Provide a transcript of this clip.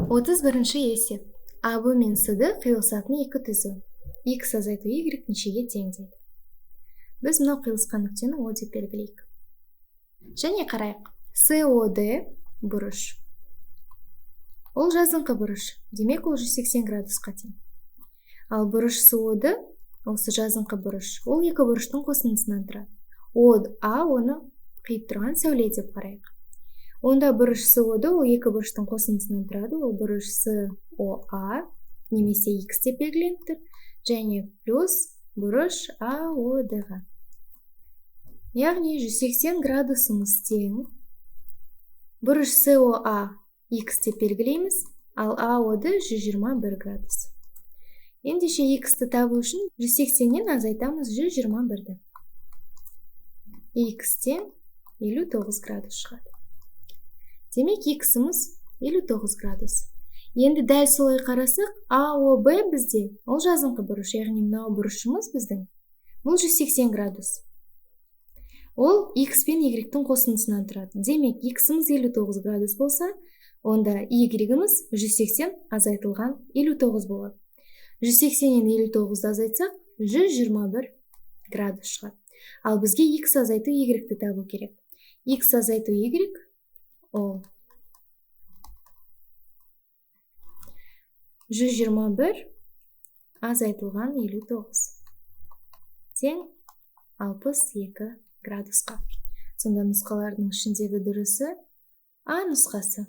31-ші есеп. АБ мен СД қиылысатын екі түзу. X азайту Y нешеге тең дейді. Біз мынау қиылысқан нүктені О деп белгілейік. Және қарайық. СОД бұрыш. Ол жазыңқы бұрыш. Демек ол 180 градусқа тең. Ал бұрыш СОД осы жазыңқы бұрыш. Ол екі бұрыштың қосындысынан тұрады. ОА оны қиып тұрған сәуле деп қарайық. Онда бұрыш СОД ол екі бұрыштың қосындысынан тұрады. Ол бұрыш СОА немесе X деп белгіленіп тұр. Және плюс бұрыш АОД-ға. Яғни 180 градусымыз тең. Бұрыш СОА X деп белгілейміз, ал АОД 121 градус. Ендеше X-ті табу үшін 180-нен азайтамыз 121-ді. X тең 59 градус шығады. Демек X-іміз 59 градус. Енді дәл солай қарасақ, АОБ бізде ол жазыңқы бұрыш, яғни мынау бұрышымыз біздің. Бұл 180 градус. Ол X пен Y-тің қосындысынан тұрады. Демек, X-іміз 59 градус болса, онда Y-іміз 180 азайтылған 59 болады. 180-нен 59-ды азайтсақ, 121 градус шығады. Ал бізге X азайту Y-ті табу керек. X азайту Y ол 121 азайтылған 59 тең 62 градусқа. Сонда нұсқалардың ішіндегі дұрысы А нұсқасы.